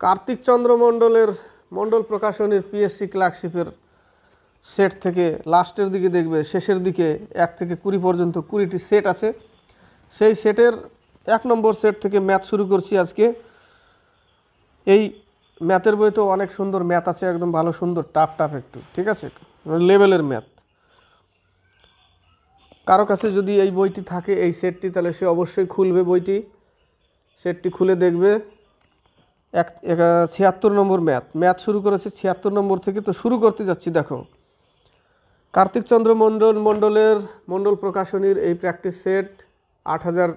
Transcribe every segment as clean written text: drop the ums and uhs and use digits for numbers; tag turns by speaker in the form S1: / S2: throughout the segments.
S1: কার্তিক চন্দ্র মণ্ডলের মণ্ডল প্রকাশনীর PSC ক্লার্কশিপের set থেকে লাস্টের দিকে দেখবে, শেষের দিকে 1 থেকে 20 পর্যন্ত 20টি সেট আছে। সেই সেটের 1 নম্বর সেট থেকে ম্যাথ শুরু করছি আজকে। এই ম্যাথের বইতে অনেক সুন্দর ম্যাথ আছে, একদম ভালো সুন্দর টাফ একটু, ঠিক আছে, লেভেলের ম্যাথ। কারো কাছে যদি এই বইটি থাকে, এই সেটটি, তাহলে সে অবশ্যই খুলবে বইটি, সেটটি খুলে দেখবে। 76 নম্বর ম্যাথ শুরু করেছে 76 নম্বর থেকে। তো শুরু করতে যাচ্ছি। দেখো, কার্তিক চন্দ্র মণ্ডলের মণ্ডল প্রকাশনীর এই practice set 8000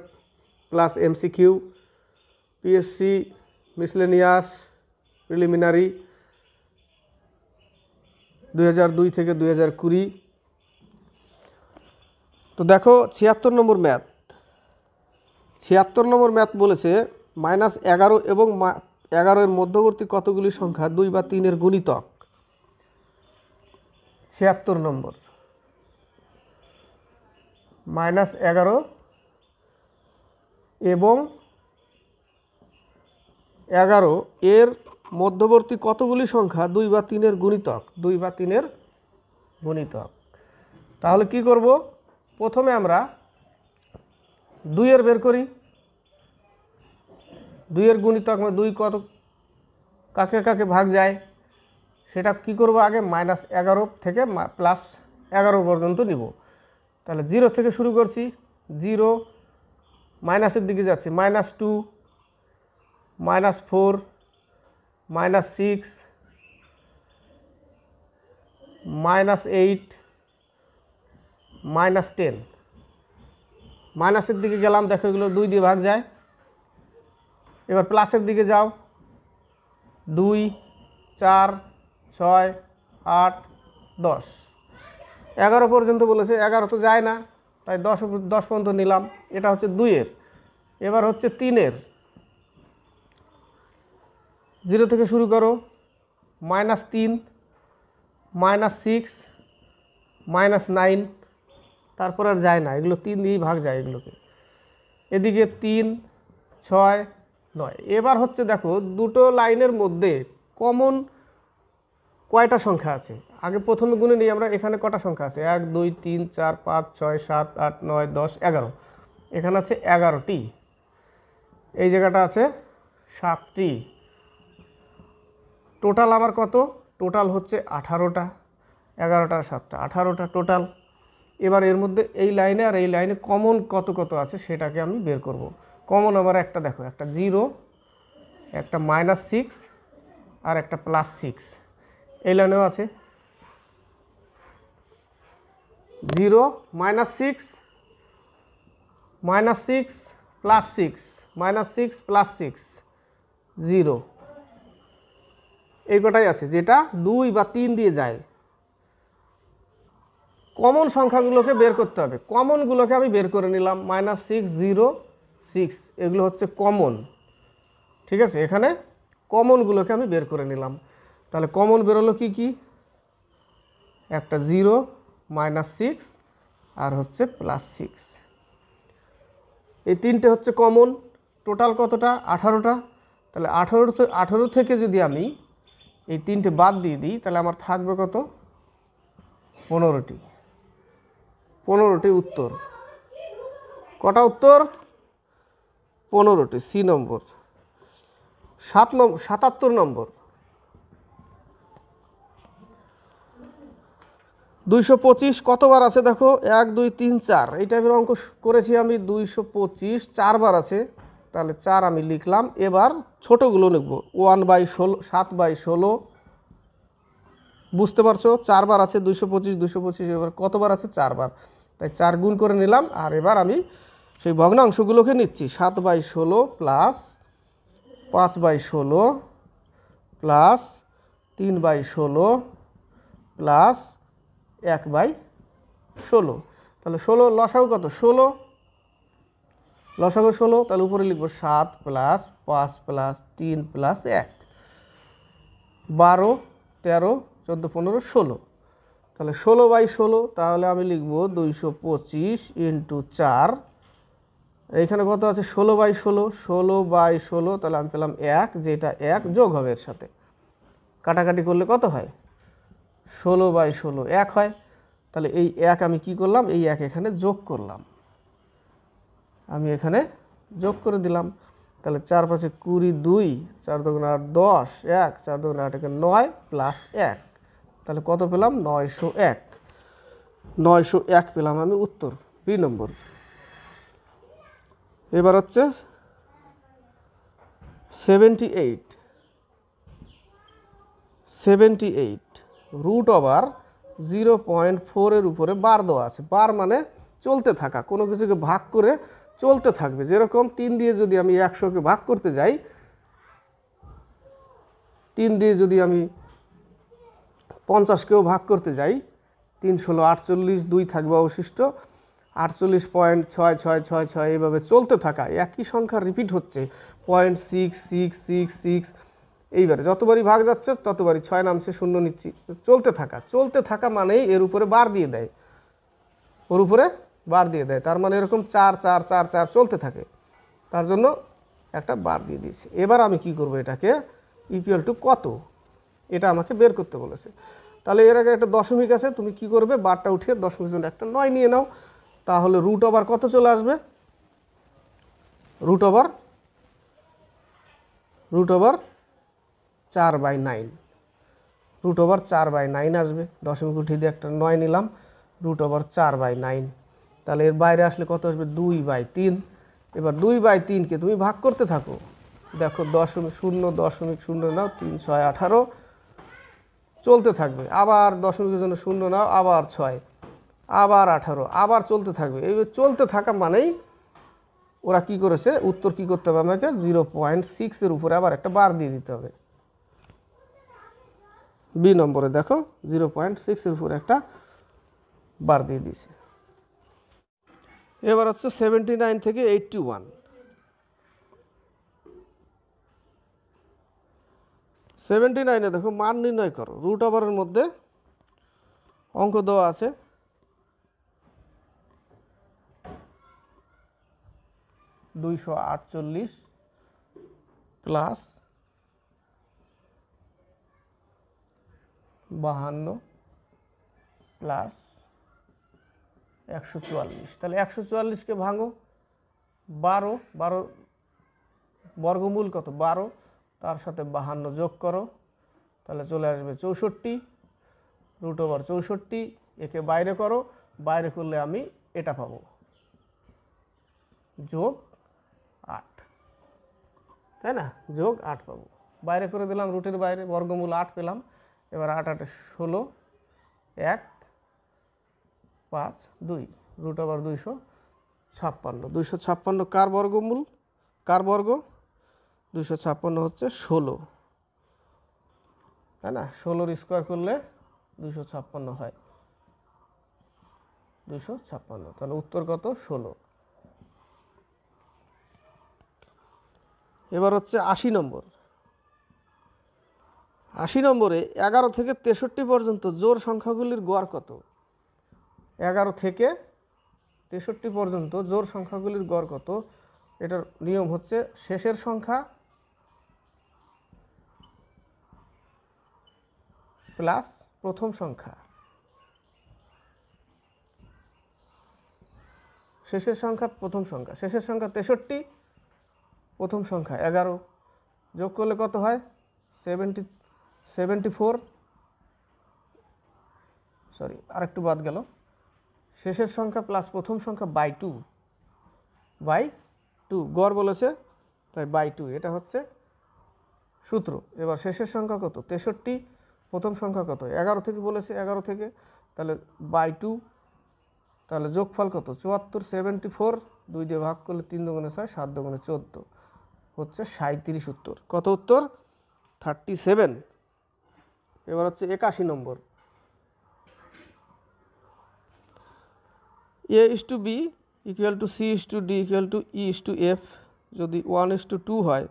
S1: plus MCQ, PSC miscellaneous preliminary 2002 থেকে 2020। তো দেখো 76 নম্বর ম্যাথ। 76 নম্বর ম্যাথ বলেছে -11 এবং 11 এর মধ্যবর্তী কতগুলি সংখ্যা 2 বা 3 এর গুণিতক। 76 নম্বর, -11 এবং 11 এর মধ্যবর্তী কতগুলি সংখ্যা 2 বা 3 এর গুণিতক। 2 বা 3 এর গুণিতক। তাহলে কি করব? প্রথমে আমরা 2 এর বের করি। 2 এর গুণিতক 2 কত কাকে কাকে ভাগ যায় সেটা কি করব? আগে -11 থেকে +11 পর্যন্ত নিব। তাহলে 0 থেকে শুরু করছি। 0 মাইনাসের দিকে যাচ্ছে, -2, -4, -6, -8, -10। মাইনাসের দিকে গেলাম, দেখো এগুলো 2 দিয়ে ভাগ যায়। এবার প্লাসের দিকে যাও। 2, 4, 6, 8, 10, 11 পর্যন্ত বলেছে। 11 তো যায় না, তাই 10 পর্যন্ত নিলাম। এটা হচ্ছে 2 এর। এবার হচ্ছে 3 এর। 0 থেকে শুরু করো, -3, -6, -9, তারপর আর যায় না, এগুলো 3 দিয়েই ভাগ যায় এগুলোকে। এদিকে 3, 6, 9। এবার হচ্ছে দেখো দুটো লাইনের মধ্যে কমন কয়টা সংখ্যা আছে। আগে প্রথমে গুণে নিই আমরা, এখানে কটা সংখ্যা আছে? 1, 2, 3, 4, 5, 6, 7, 8, 9, 10, 11। এখানে আছে 11টি। এই জায়গাটা আছে 7টি। টোটাল আমার কত? টোটাল হচ্ছে 18টা। 11টা 7টা 18টা টোটাল। এবার এর মধ্যে এই লাইনে আর এই লাইনে কমন কত কত আছে সেটাকে আমি বের করব। কমন আমার একটা, দেখো, একটা 0, একটা -6 আর একটা +6। এই লাইনেও আছে 0, -6, -6, +6, -6, +6, 0। এই কটাই আছে, যেটা 2 বা 3 দিয়ে যায়। কমন সংখ্যাগুলোকে বের করতে হবে। কমনগুলোকে আমি বের করে নিলাম। -6, 0, 6 এগুলো হচ্ছে কমন, ঠিক আছে। এখানে কমনগুলোকে আমি বের করে নিলাম। তাহলে কমন বেরোলো কি কি? একটা 0, -6 আর হচ্ছে +6। এই 3টে হচ্ছে কমন। টোটাল কতটা? 18টা। তাহলে 18 থেকে যদি আমি এই 3টে বাদ দিয়ে দিই, তাহলে আমার থাকবে কত? 15টি। 15টি উত্তর। কটা উত্তর? 15টি। সি নম্বর। 77 নম্বর, 225 কতবার আছে? দেখো 1, 2, 3, 4 এই টাইপের অঙ্ক করেছি আমি। 225 4বার আছে, তাহলে 4 আমি লিখলাম। এবার ছোটগুলো লিখব। 1/16, 7/16, বুঝতে পারছো? 4বার আছে 225। এবার কতবার আছে? 4বার, তাই 4 গুণ করে নিলাম। আর এবার আমি সেই ভগ্নাংশগুলোকে নিচ্ছি। 7/16 প্লাস 5/16 প্লাস 3/16 প্লাস 1/16। তাহলে 16 লসাগু কত? 16 লসাগু 16। তাহলে উপরে লিখব 7 প্লাস 5 প্লাস 3 প্লাস 1, 12, 13, 14, 15, 16। তাহলে 16/16। তাহলে আমি লিখব 225 × 4 এইখানে কত আছে 16/16, 16/16, তাহলে আমি পেলাম 1, যেটা 1 যোগ হবে এর সাথে, কাটাকাটি করলে কত হয় 16/16 1 হয়। তাহলে এই 1 আমি কি করলাম, এই 1 এখানে যোগ করলাম, আমি এখানে যোগ করে দিলাম। তাহলে 4 × 5 = 20, 2, 4 × 2 = 8, 10, 1, 4 × 2 = 8, 9 প্লাস 1, তাহলে কত পেলাম 901, 901 পেলাম আমি উত্তর বি নম্বর। এবার হচ্ছে 78, 78 √0.4 এর উপরে বার দেওয়া আছে। বার মানে চলতে থাকা, কোনো কিছুকে ভাগ করে চলতে থাকবে। যেরকম 3 দিয়ে যদি আমি 100কে ভাগ করতে যাই, 3 দিয়ে যদি আমি 50কেও ভাগ করতে যাই, 3 × 16 = 48, 2 থাকবে অবশিষ্ট 48.6666, এইভাবে চলতে থাকা, একই সংখ্যা রিপিট হচ্ছে 0.6666, এইবারে যতবারই ভাগ যাচ্ছে ততবারই 6 নামছে, 0 নিচ্ছি, চলতে থাকা মানেই এর উপরে বার দিয়ে দেয়, ওর উপরে বার দিয়ে দেয়, তার মানে এরকম 4 4 4 4 চলতে থাকে, তার জন্য একটা বার দিয়ে দিয়েছে। এবার আমি কি করব, এটাকে ইকুয়াল টু কত, এটা আমাকে বের করতে বলেছে। তাহলে এর আগে একটা দশমিক আছে, তুমি কি করবে, বারটা উঠিয়ে দশমিক জন্য একটা 9 নিয়ে নাও, তাহলে √ওভার কত চলে আসবে, √4/9, √4/9 আসবে। দশমিক উঠিয়ে দিয়ে একটা 9 নিলাম, √4/9, তাহলে এর বাইরে আসলে কত আসবে 2/3। এবার 2/3কে তুমি ভাগ করতে থাকো, দেখো 0.0 নাও, 3 × 6 = 18, চলতে থাকবে, আবার দশমিকের জন্য 0 নাও, আবার 6, আবার 18, আবার চলতে থাকবে। এই চলতে থাকা মানেই ওরা কি করেছে, উত্তর কি করতে হবে, আমাকে 0.6 এর উপরে আবার একটা বার দিয়ে দিতে হবে। বি নম্বরে দেখো 0.6 এর উপরে একটা বার দিয়ে দিয়েছে। এবার হচ্ছে 79 থেকে 81, 79-এ দেখো মান নির্ণয় করো। √ওভারের মধ্যে অঙ্ক দেওয়া আছে, (248 + 52 + 144, তাহলে 144কে ভাঙো, 12 বর্গমূল কত 12, তার সাথে 52 যোগ করো, তাহলে চলে আসবে 64, √64, একে বাইরে করো, বাইরে করলে আমি এটা পাবো যোগ 8, তাই না, যোগ 8 পাবো, বাইরে করে দিলাম, রুটের বাইরে, বর্গমূল 8 পেলাম। এবার 8 8 16, 1 5 2, √ওভার 256, 256 কার বর্গমূল, কার বর্গ, 256 হচ্ছে 16, তাই না, 16-র স্কোয়ার করলে 256 হয়, 256, তাহলে উত্তর কত 16। এবার হচ্ছে 80 নম্বর। 80 নম্বরে 11 থেকে 63 পর্যন্ত জোড় সংখ্যাগুলির গড় কত, 11 থেকে 63 পর্যন্ত জোড় সংখ্যাগুলির গড় কত, এটার নিয়ম হচ্ছে শেষের সংখ্যা প্লাস প্রথম সংখ্যা, শেষের সংখ্যা প্রথম সংখ্যা, শেষের সংখ্যা 63, প্রথম সংখ্যা 11, যোগ করলে কত হয় 74, সরি আরেকটু বাদ গেল, শেষের সংখ্যা প্লাস প্রথম সংখ্যা বাই টু, গড় বলেছে তাই /2, এটা হচ্ছে সূত্র। এবার শেষের সংখ্যা কত 63, প্রথম সংখ্যা কত 11 থেকে বলেছে, 11 থেকে, তাহলে /2, তাহলে যোগফল কত 74, 74, 2 দিয়ে ভাগ করলে 3 × 2 = 6, 7 × 2 = 14, হচ্ছে 37 উত্তর। কত উত্তর 37। এবার হচ্ছে 81 নম্বর। A/B = C/D = E/F, যদি 1:2 হয়,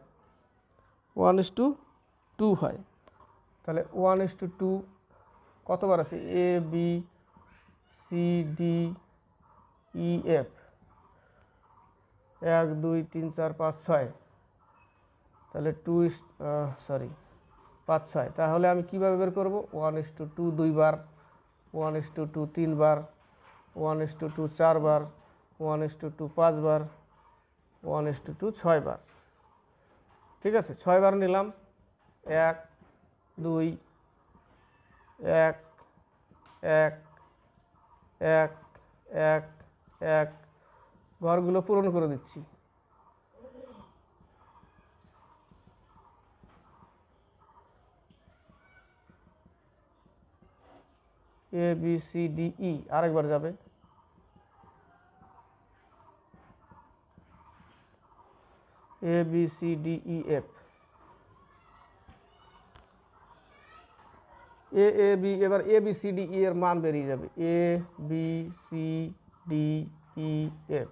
S1: 1:2 হয়, তাহলে 1:2 কতবার আছে, A B C D E F, 1 2 3 4 5 6, তাহলে 5 6। তাহলে আমি কীভাবে বের করব? 1:2 দুইবার, 1:2 তিনবার, 1:2 চারবার, 1:2 পাঁচবার, 1:2 ছয়বার। ঠিক আছে, 6 বার নিলাম। 1 2 1 1 1 1 1, ঘরগুলো পূরণ করে দিচ্ছি। A B C D E, আরেকবার যাবে। A B C D E F, A B, এবার A B C D E এর মান বেরিয়ে যাবে। A B C D E F.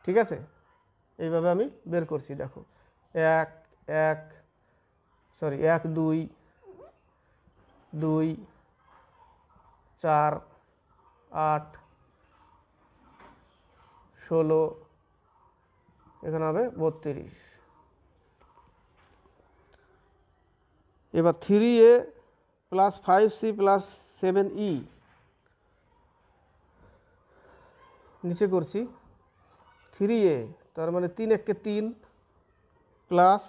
S1: ঠিক আছে, এইভাবে আমি বের করছি। দেখো 1 2 2 4 8 16, এখানে হবে 32। এবার 3a plus 5c plus 7e নিচে করছি। 3a তার মানে 3 1 3 প্লাস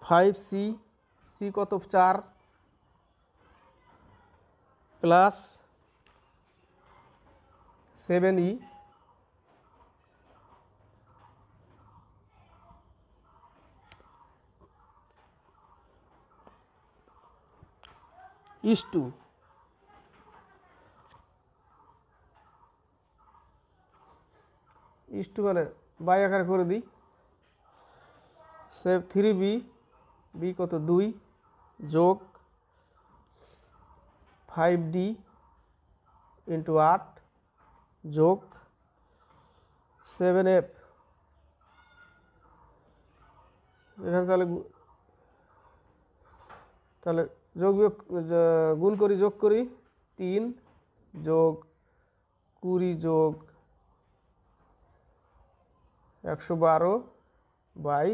S1: 5c, c কত 4, প্লাস 7e is 2। is 2 মানে বাই আকারে করে দিই। 3b, b কত 2 যোগ 5d ইন্টু 8 যোগ 7f। এখানে তাহলে যোগ বিয়োগ গুণ করি, যোগ করি। 3 যোগ 20 যোগ 112 বাই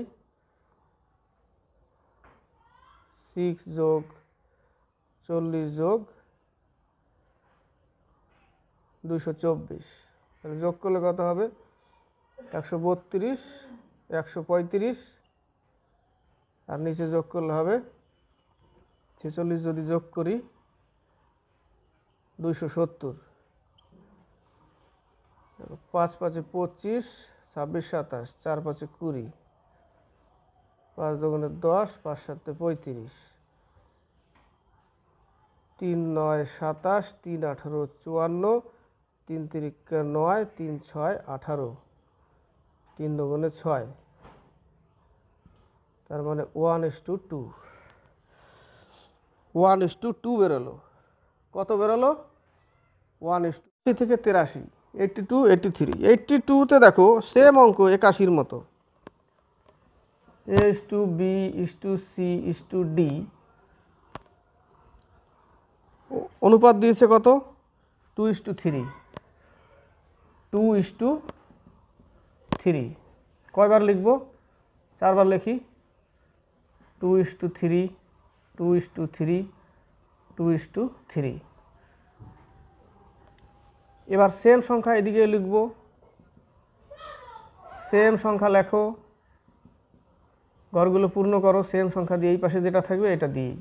S1: 6 যোগ 40 যোগ 224। তাহলে যোগ করলে কত হবে? 132 135, আর নিচে যোগ করলে হবে 46, যদি যোগ করি 270। 5 5 25, 26 27, 4 5 20, 5 2 10, 5 7 35, 3 9 27, 3 18 54, 3 3 9, 3 6 18, 3 2 6, তার মানে 1:2, 1:2 বেরোলো। কত বেরোলো? 1:2 থেকে 83, 82 83। 82তে দেখো সেম অঙ্ক 81-র মতো। A:B C:D, অনুপাত দিয়েছে কত? 2:3। 2:3 কয়বার লিখব? 4 বার লিখি। 2:3 2:3 2:3। এবার সেম সংখ্যা এদিকে লিখব। সেম সংখ্যা লেখো, ঘরগুলো পূর্ণ করো সেম সংখ্যা দিয়ে। এই পাশে যেটা থাকবে এটা দিয়েই।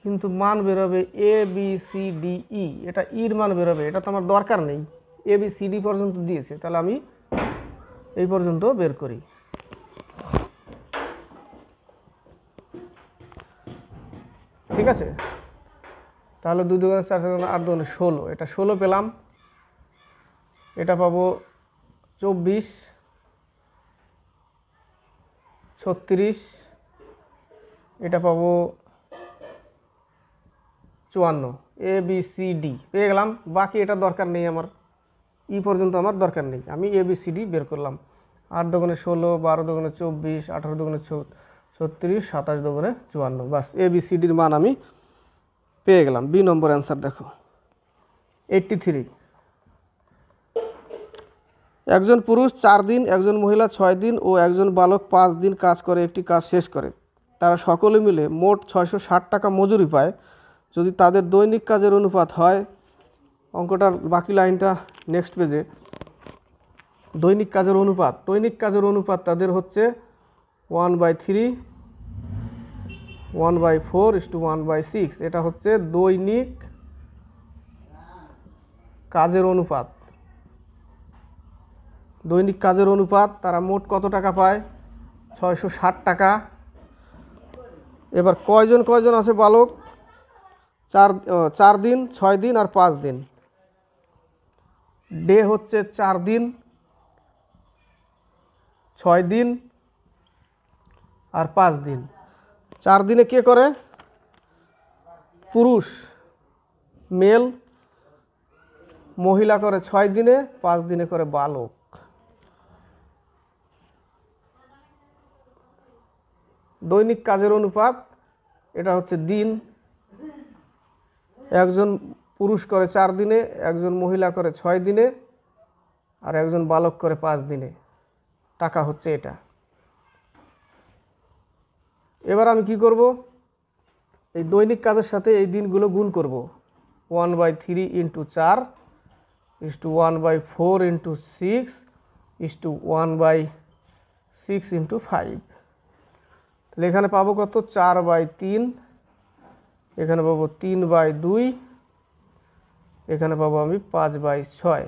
S1: কিন্তু মান বেরোবে ABCDE, এটা ইর মান বেরোবে। এটা তো আমার দরকার নেই, ABCD পর্যন্ত দিয়েছে, তাহলে আমি এই পর্যন্ত বের করি। ঠিক আছে, তাহলে 2 2 4 4 8 2 16, এটা 16 পেলাম। এটা পাবো 24 36, এটা পাবো 54। ABCD পেয়ে গেলাম। বাকি এটা দরকার নেই আমার, ই পর্যন্ত আমার দরকার নেই। আমি ABCD বের করলাম। 8 দুগুণে 16, 12 দুগুণে 24, 18 দুগুণে 36, 27 দুগুণে 54। বাস ABCDর মান আমি পেয়ে গেলাম। বি নম্বর অ্যান্সার দেখো 83। একজন পুরুষ 4 দিন, একজন মহিলা 6 দিন ও একজন বালক 5 দিন কাজ করে একটি কাজ শেষ করে। তারা সকলে মিলে মোট 660 টাকা মজুরি পায়। যদি তাদের দৈনিক কাজের অনুপাত হয়, অঙ্কটার বাকি লাইনটা নেক্সট পেজে। দৈনিক কাজের অনুপাত তাদের হচ্ছে 1/3, 1/4:1/6। এটা হচ্ছে দৈনিক কাজের অনুপাত। দৈনিক কাজের অনুপাত, তারা মোট কত টাকা পায়? 660 টাকা। এবার কয়জন আছে বালক? 4 দিন, 6 দিন আর 5 দিন। ডে হচ্ছে 4 দিন, 6 দিন আর 5 দিন। 4 দিনে কে করে? পুরুষ, মেল। মহিলা করে 6 দিনে, 5 দিনে করে বালক। দৈনিক কাজের অনুপাত এটা হচ্ছে দিন। একজন পুরুষ করে 4 দিনে, একজন মহিলা করে 6 দিনে আর একজন বালক করে 5 দিনে। টাকা হচ্ছে এটা। এবার আমি কি করব? এই দৈনিক কাজের সাথে এই দিনগুলো গুণ করব। 1/3 × 4 1/4 × 6 1/6 × 5। তাহলে এখানে পাবো কত? 4/3। এখানে পাবো 3/2। এখানে পাবো আমি 5/6।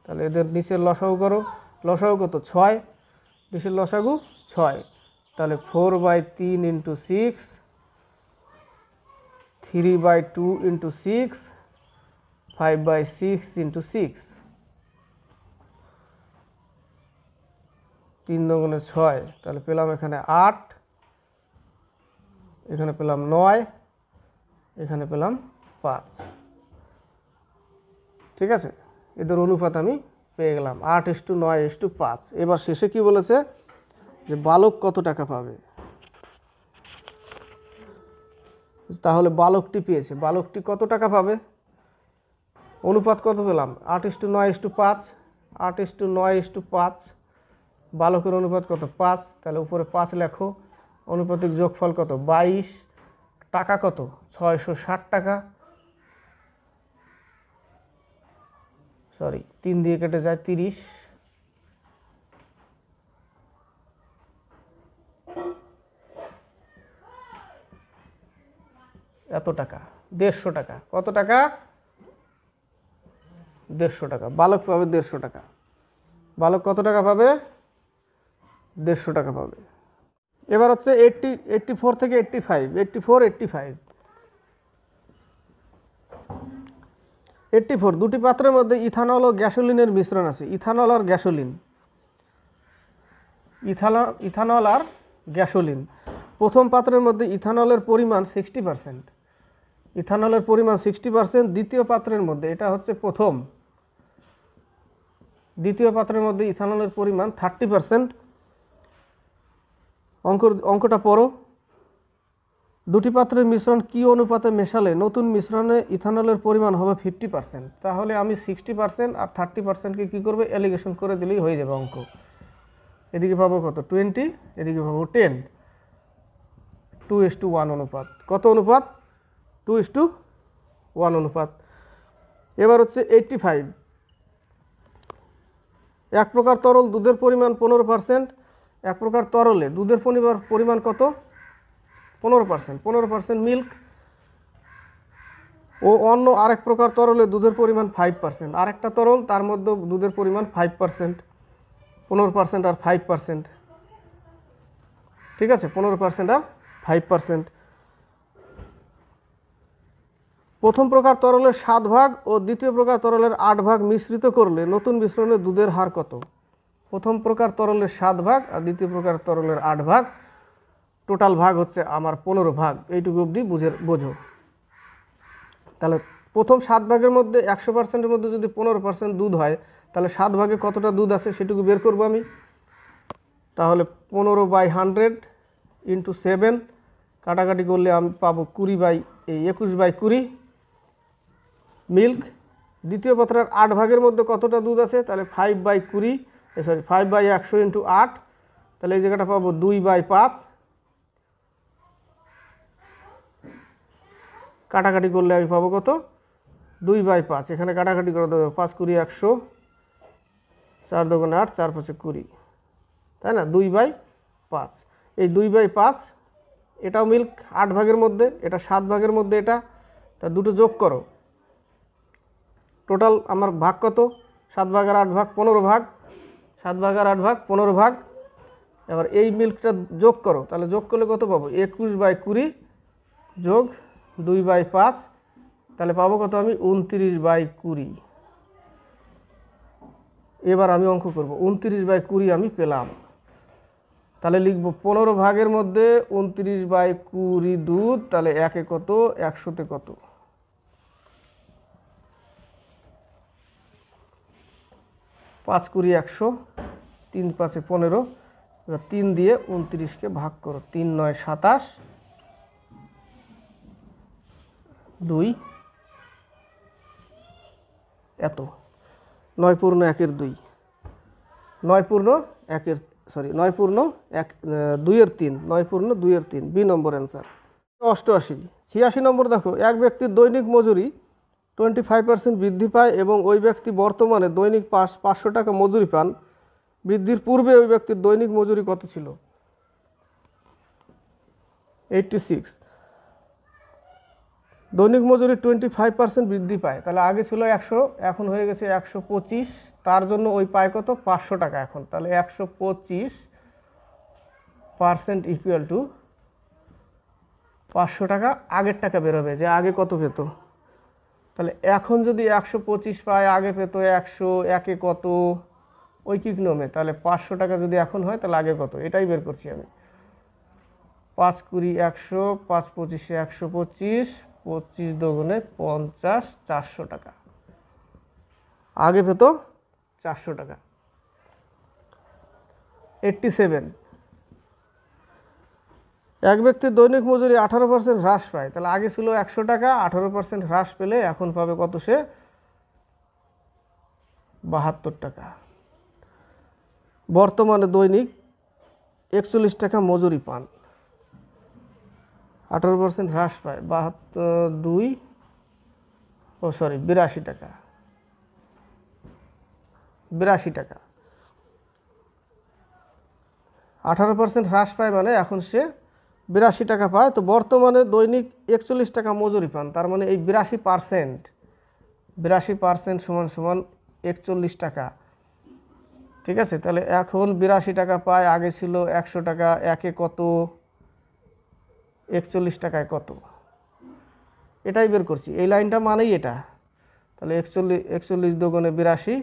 S1: তাহলে এদের নিচের লসাগু করো। লসাগু কত? 6। নিচের লসাগু 6। তাহলে 4/3 × 6, 3/2 × 6, 5/6 × 6। 3 দুগুণে 6। তাহলে পেলাম এখানে 8, এখানে পেলাম 9, এখানে পেলাম 5। ঠিক আছে, এদের অনুপাত আমি পেয়ে গেলাম 8:9:5। এবার শেষে কি বলেছে? যে বালক কত টাকা পাবে। তাহলে বালকটি পেয়েছে। বালকটি কত টাকা পাবে? অনুপাত কত পেলাম? 8:9:5। 8:9:5। বালকের অনুপাত কত? 5। তাহলে উপরে 5 লেখো। অনুপাতিক যোগফল কত? 22। টাকা কত? 660 টাকা। সরি, 3 দিয়ে কেটে যায় 30। এত টাকা, 150 টাকা। কত টাকা? 150 টাকা। বালক পাবে 150 টাকা। বালক কত টাকা পাবে? 150 টাকা পাবে। এবার হচ্ছে 84 থেকে 85। 84 দুটি পাত্রের মধ্যে ইথানল ও গ্যাসোলিনের মিশ্রণ আছে। ইথানল আর গ্যাসোলিন। ইথানল আর গ্যাসোলিন। প্রথম পাত্রের মধ্যে ইথানলের পরিমাণ 60%। ইথানলের পরিমাণ 60%। দ্বিতীয় পাত্রের মধ্যে, এটা হচ্ছে প্রথম, দ্বিতীয় পাত্রের মধ্যে ইথানলের পরিমাণ 30%। অঙ্কটা পড়ো। দুটি পাত্রের মিশ্রণ কি অনুপাতে মেশালে নতুন মিশ্রণে ইথানলের পরিমাণ হবে 50%? তাহলে আমি 60% আর 30%কে কী করবে? এলিগেশন করে দিলেই হয়ে যাবে অঙ্ক। এদিকে পাবো কত? 20, এদিকে পাবো 10। 2:1 অনুপাত। কত অনুপাত? 2:1 অনুপাত। এবার হচ্ছে 85। এক প্রকার তরল দুধের পরিমাণ 15%। এক প্রকার তরলে দুধের পরিমাণ কত? 15%। 15% মিল্ক। ও অন্য আরেক প্রকার তরলে দুধের পরিমাণ 5%। আরেকটা তরল, তার মধ্যে দুধের পরিমাণ 5%। 15% আর 5%। ঠিক আছে, 15% আর 5%। প্রথম প্রকার তরলের 7 ভাগ ও দ্বিতীয় প্রকার তরলের 8 ভাগ মিশ্রিত করলে নতুন মিশ্রণে দুধের হার কত? প্রথম প্রকার তরলের 7 ভাগ আর দ্বিতীয় প্রকার তরলের 8 ভাগ। টোটাল ভাগ হচ্ছে আমার 15 ভাগ। এইটুকু অবধি বোঝো। তাহলে প্রথম 7 ভাগের মধ্যে 100%-এর মধ্যে যদি 15% দুধ হয়, তাহলে 7 ভাগে কতটা দুধ আছে সেটুকু বের করবো আমি। তাহলে 15/100 ইন্টু 7, কাটাকাটি করলে আমি পাবো 21/20 মিল্ক। দ্বিতীয় পাত্রের 8 ভাগের মধ্যে কতটা দুধ আছে, তাহলে 5/100 ইন্টু 8, তাহলে এই জায়গাটা পাবো 2/5। কাটাকাটি করলে আমি পাবো কত, 2/5। এখানে কাটাকাটি করে দেবো, 5×100, 4 × 8, 4 × 5 = 20, তাই না, 2/5। এই 2/5, এটাও মিল্ক 8 ভাগের মধ্যে, এটা 7 ভাগের মধ্যে, এটা তা দুটো যোগ করো, টোটাল আমার ভাগ কত, 7 ভাগ আর 8 ভাগ 15 ভাগ, 7 ভাগ আর 8 ভাগ 15 ভাগ। এবার এই মিল্কটা যোগ করো, তাহলে যোগ করলে কত পাবো, 21/20 যোগ 2/5, তাহলে পাবো কত আমি, 29/20। এবার আমি অঙ্ক করব, 29/20 আমি পেলাম। তাহলে লিখবো 15 ভাগের মধ্যে 29/20 দুধ, তাহলে 1-এ কত, 100-তে কত, 5×100, 3×5 = 15। এবার 3 দিয়ে 29কে ভাগ করো, 3×9 = 27, 2 এত, 9 পূর্ণ 1-এর 2, 9 পূর্ণ 1-এর, সরি 9 পূর্ণ 2-এর 3, 9 পূর্ণ 2-এর 3, বি নম্বর অ্যান্সার। 88, 86 নম্বর দেখো, এক ব্যক্তির দৈনিক মজুরি 25% বৃদ্ধি পায় এবং ওই ব্যক্তি বর্তমানে দৈনিক 500 টাকা মজুরি পান। বৃদ্ধির পূর্বে ওই ব্যক্তির দৈনিক মজুরি কত ছিল? 86। দৈনিক মজুরি 25% বৃদ্ধি পায়, তাহলে আগে ছিল 100, এখন হয়ে গেছে 125। তার জন্য ওই পায় কত, 500 টাকা এখন, তাহলে 125% ইকুয়াল টু 500 টাকা আগের টাকা বেরোবে, যে আগে কত পেত। তাহলে এখন যদি 125 পায়, আগে পেত 100, 1-এ কত, ঐকিক নিয়মে, তাহলে 500 টাকা যদি এখন হয় তাহলে আগে কত, এটাই বের করছি আমি। 5×100, 5×25 125, 25×2 50, 400 টাকা আগে পেত, 400 টাকা। 87, এক ব্যক্তির দৈনিক মজুরি 18% হ্রাস পায়, তাহলে আগে ছিল 100 টাকা, 18% হ্রাস পেলে এখন পাবে কত, সে 72 টাকা। বর্তমানে দৈনিক 41 টাকা মজুরি পান, 18% হ্রাস পায়, 82 টাকা, 82 টাকা। 18% হ্রাস পায় মানে এখন সে 82 টাকা পায়। তো বর্তমানে দৈনিক 41 টাকা মজুরি পান, তার মানে এই 82% 82% সমান 41 টাকা, ঠিক আছে। তাহলে এখন 82 টাকা পায়, আগে ছিল 100 টাকা, 1-এ কত, 41 টাকায় কত, এটাই বের করছি, এই লাইনটা মানেই এটা। তাহলে 41×2 = 82,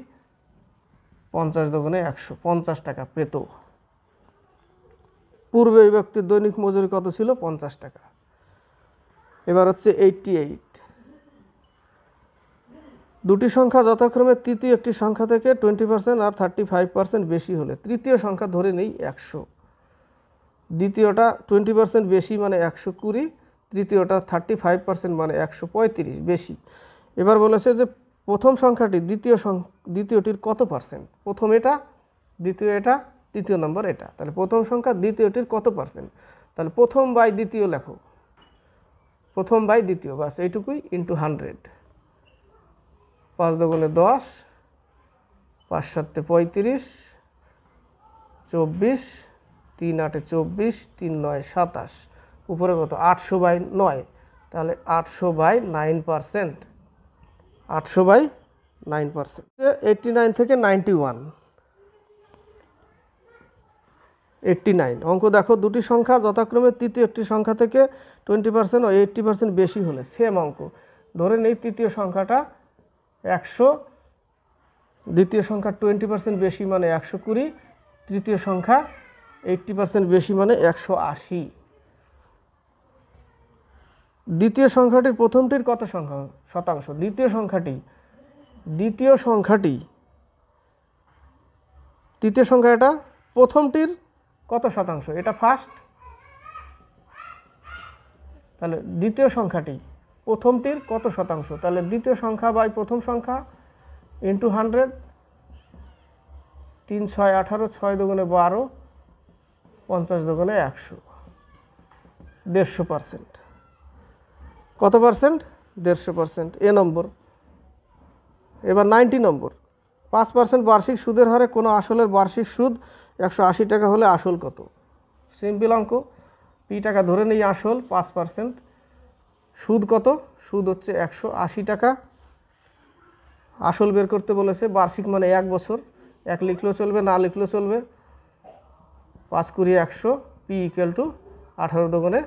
S1: 50×2 = 100, 50 টাকা পেত। পূর্বে ওই ব্যক্তির দৈনিক মজুরি কত ছিল, 50 টাকা। এবার হচ্ছে 88, দুটি সংখ্যা যথাক্রমে তৃতীয় একটি সংখ্যা থেকে 20% আর 35% বেশি হলে, তৃতীয় সংখ্যা ধরে নেই 100, দ্বিতীয়টা 20% বেশি মানে 120, তৃতীয়টা 35% মানে 135 বেশি। এবার বলেছে যে প্রথম সংখ্যাটি দ্বিতীয়টির কত পার্সেন্ট, প্রথম এটা, দ্বিতীয় এটা, তৃতীয় নম্বর এটা, তাহলে প্রথম সংখ্যা দ্বিতীয়টির কত পার্সেন্ট, তাহলে প্রথম বাই দ্বিতীয় লেখো, প্রথম বাই দ্বিতীয়, বাস এইটুকুই, ইন্টু 100, 5×2 = 10, 5×7 = 35, 24, 3×8 = 24, 3×9 = 27, উপরে কত, 800/9, তাহলে 800/9%, 800/9%। 89 থেকে 91, 89 অঙ্ক দেখো, দুটি সংখ্যা যথাক্রমে তৃতীয় একটি সংখ্যা থেকে 20% ও 80% বেশি হলে, সেম অঙ্ক ধরে নেই তৃতীয় সংখ্যাটা 100, দ্বিতীয় সংখ্যা 20% বেশি মানে 120, তৃতীয় সংখ্যা 80% বেশি মানে 180। দ্বিতীয় সংখ্যাটির প্রথমটির কত শতাংশ, দ্বিতীয় সংখ্যাটি তৃতীয় সংখ্যা এটা প্রথমটির কত শতাংশ, এটা ফার্স্ট, তাহলে দ্বিতীয় সংখ্যাটি প্রথমটির কত শতাংশ, তাহলে দ্বিতীয় সংখ্যা বাই প্রথম সংখ্যা ইন্টু 100, 3 6 18, 6 দুগুণে 12, 50 দুগুণে 100, 150%। কত পার্সেন্ট? 150%। এ নম্বর। এবার 90 নম্বর, 5% বার্ষিক সুদের হারে কোনো আসলের বার্ষিক সুদ 180 টাকা হলে আসল কত? সিম্পল অঙ্ক, পি টাকা ধরে নেই আসল, 5%, সুদ কত? সুদ হচ্ছে 180 টাকা। আসল বের করতে বলেছে, বার্ষিক মানে 1 বছর, 1 লিখলেও চলবে, না লিখলেও চলবে। 5 × 100, পি ইকুয়াল টু 18 দুগুণে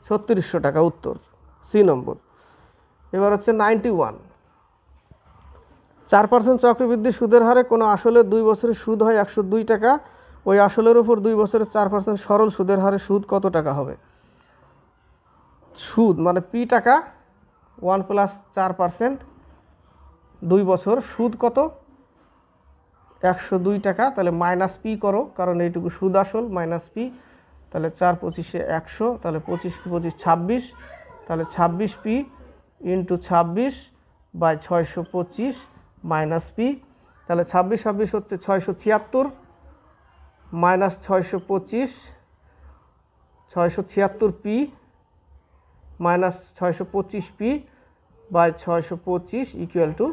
S1: 3600 টাকা, উত্তর সি নম্বর। এবার হচ্ছে 91, 4% চক্রবৃদ্ধি সুদের হারে কোনো আসলে 2 বছরের সুদ হয় 102 টাকা, ওই আসলের উপর 2 বছরের 4% সরল সুদের হারে সুদ কত টাকা হবে? সুদ মানে পি টাকা 1 + 4%, 2 বছর, সুদ কত? 102 টাকা। তাহলে মাইনাস পি করো, কারণ এইটুকু সুদ আসল, মাইনাস পি। তাহলে 4 × 25 = 100, তাহলে 25 × 25 = 26, তাহলে 26 P into 26 by 625 minus P. তাহলে 26 26 হচ্ছে 676, minus 625, 676 P minus 625 P by 625 equal to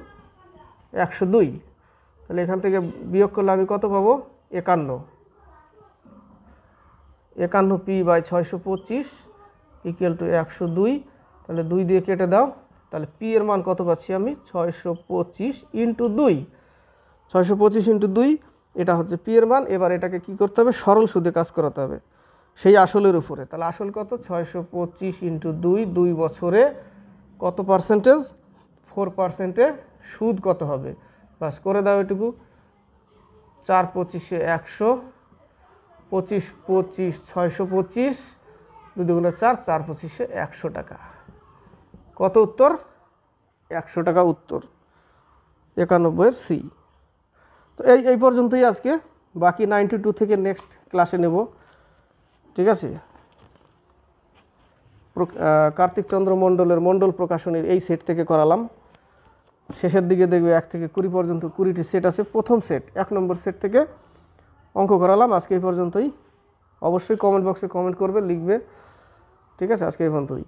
S1: 102। তাহলে এখান থেকে বিয়োগ করলে আমি কত পাবো? 51। 51 পি বাই 625 ইকুয়াল টু 102। তাহলে 2 দিয়ে কেটে দাও, তাহলে পি এর মান কত পাচ্ছি আমি? 625 × 2, 625 × 2, এটা হচ্ছে পি এর মান। এবার এটাকে কি করতে হবে? সরল সুদে কাজ করাতে হবে সেই আসলের উপরে। তাহলে আসল কত? 625 × 2, 2 বছরে কত পার্সেন্টেজ? 4%-এ সুদ কত হবে? বাস করে দাও এটুকু। 4 × 25 = 100, 25 25 625, 2 দুগুণে 4, 4 × 25 = 100 টাকা। কত উত্তর? 100 টাকা উত্তর, 91 সি। তো এই পর্যন্তই আজকে, বাকি 92 থেকে নেক্সট ক্লাসে নেব, ঠিক আছে? কার্তিক চন্দ্র মণ্ডলের মণ্ডল প্রকাশনীর এই সেট থেকে করালাম। শেষের দিকে দেখবে 1 থেকে 20 পর্যন্ত 20টি সেট আছে। প্রথম সেট 1 নম্বর সেট থেকে অঙ্ক করালাম। আজকে এই পর্যন্তই। অবশ্যই কমেন্ট বক্সে কমেন্ট করবে, লিখবে, ঠিক আছে? আজকে এই পর্যন্তই।